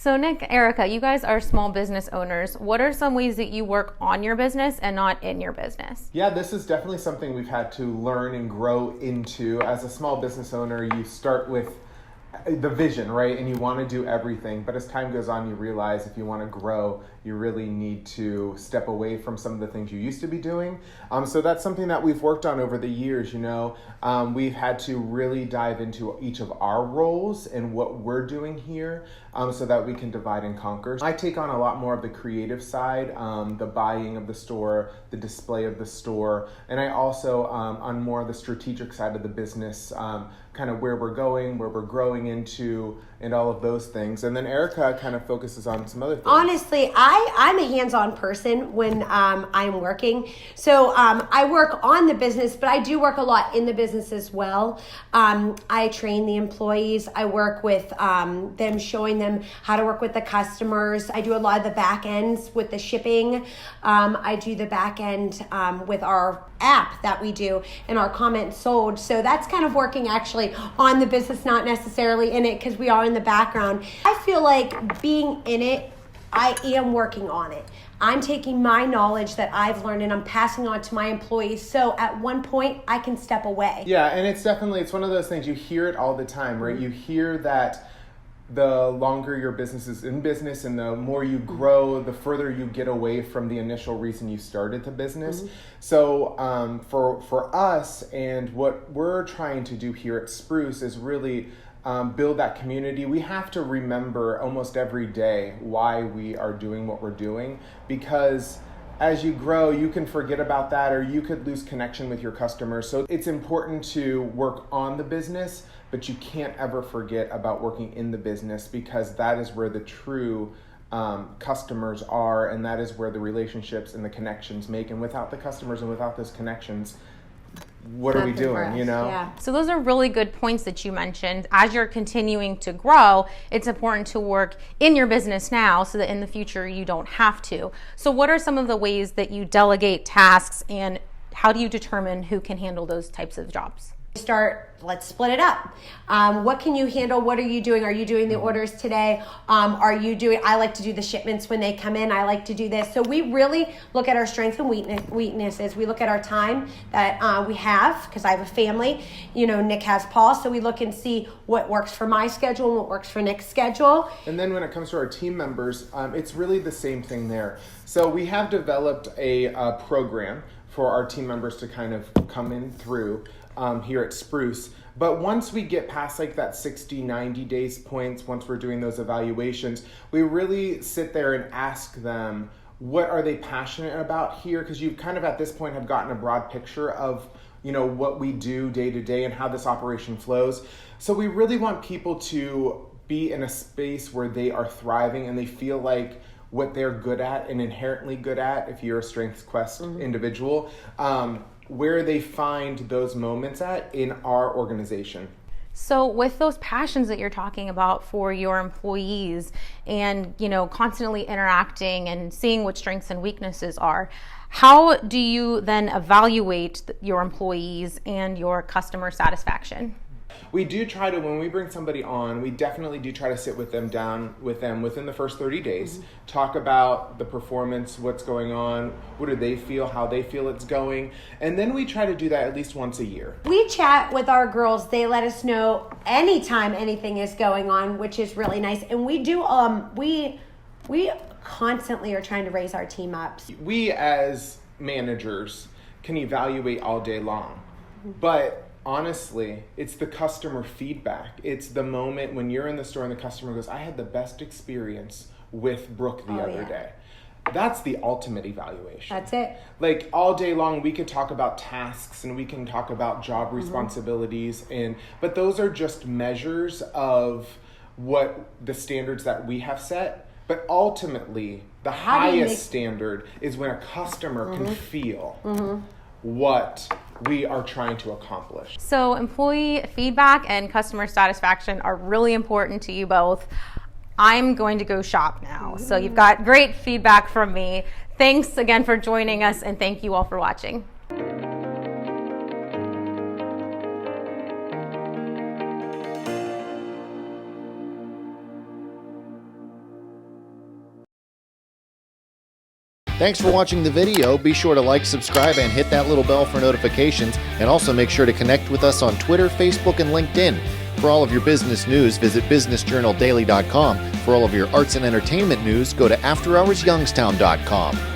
So Nick, Erica, you guys are small business owners. What are some ways that you work on your business and not in your business? Yeah, this is definitely something we've had to learn and grow into. As a small business owner, you start with the vision, right? And you want to do everything. But as time goes on, you realize if you want to grow, you really need to step away from some of the things you used to be doing. So that's something that we've worked on over the years, We've had to really dive into each of our roles and what we're doing here so that we can divide and conquer. I take on a lot more of the creative side, the buying of the store, the display of the store, and I also on more of the strategic side of the business, kind of where we're going, where we're growing into, and all of those things. And then Erica kind of focuses on some other things. Honestly, I'm a hands-on person when I'm working. So I work on the business, but I do work a lot in the business as well. I train the employees. I work with them, showing them how to work with the customers. I do a lot of the back ends with the shipping. I do the back end with our app that we do and our comment sold. So that's kind of working actually on the business, not necessarily in it, because we are in the background. I feel like being in it, I am working on it. I'm taking my knowledge that I've learned and I'm passing on to my employees. So at one point I can step away. Yeah, and it's one of those things, you hear it all the time, right? You hear that the longer your business is in business and the more you grow, the further you get away from the initial reason you started the business. Mm-hmm. So for us, and what we're trying to do here at Spruce is really build that community. We have to remember almost every day why we are doing what we're doing, because as you grow, you can forget about that, or you could lose connection with your customers. So it's important to work on the business, but you can't ever forget about working in the business, because that is where the true customers are, and that is where the relationships and the connections make. And without the customers and without those connections, what are we doing, Yeah. So those are really good points that you mentioned. As you're continuing to grow, it's important to work in your business now so that in the future you don't have to. So what are some of the ways that you delegate tasks, and how do you determine who can handle those types of jobs? Let's split it up. What can you handle? What are you doing? Are you doing the orders today? I like to do the shipments when they come in. I like to do this. So we really look at our strengths and weaknesses. We look at our time that we have, because I have a family. Nick has Paul. So we look and see what works for my schedule and what works for Nick's schedule. And then when it comes to our team members, it's really the same thing there. So we have developed a program for our team members to kind of come in through here at Spruce. But once we get past like that 60, 90 days points, once we're doing those evaluations, we really sit there and ask them, what are they passionate about here? Because you kind of at this point have gotten a broad picture of what we do day to day and how this operation flows. So we really want people to be in a space where they are thriving and they feel like what they're good at and inherently good at, if you're a Strengths Quest individual, where they find those moments at in our organization. So with those passions that you're talking about for your employees and, constantly interacting and seeing what strengths and weaknesses are, how do you then evaluate your employees and your customer satisfaction? We do try to, when we bring somebody on, we definitely do try to sit with them down with them within the first 30 days, talk about the performance, what's going on, what do they feel, how they feel it's going. And then we try to do that at least once a year. We chat with our girls. They let us know anytime anything is going on, which is really nice. And we do, we constantly are trying to raise our team up. We as managers can evaluate all day long, but honestly, it's the customer feedback. It's the moment when you're in the store and the customer goes, I had the best experience with Brooke the other day. That's the ultimate evaluation. That's it. Like all day long, we could talk about tasks and we can talk about job responsibilities, but those are just measures of what the standards that we have set. But ultimately, the highest standard is when a customer can feel what we are trying to accomplish. So employee feedback and customer satisfaction are really important to you both. I'm going to go shop now. So you've got great feedback from me. Thanks again for joining us, and thank you all for watching. Thanks for watching the video. Be sure to like, subscribe, and hit that little bell for notifications. And also make sure to connect with us on Twitter, Facebook, and LinkedIn. For all of your business news, visit businessjournaldaily.com. For all of your arts and entertainment news, go to afterhoursyoungstown.com.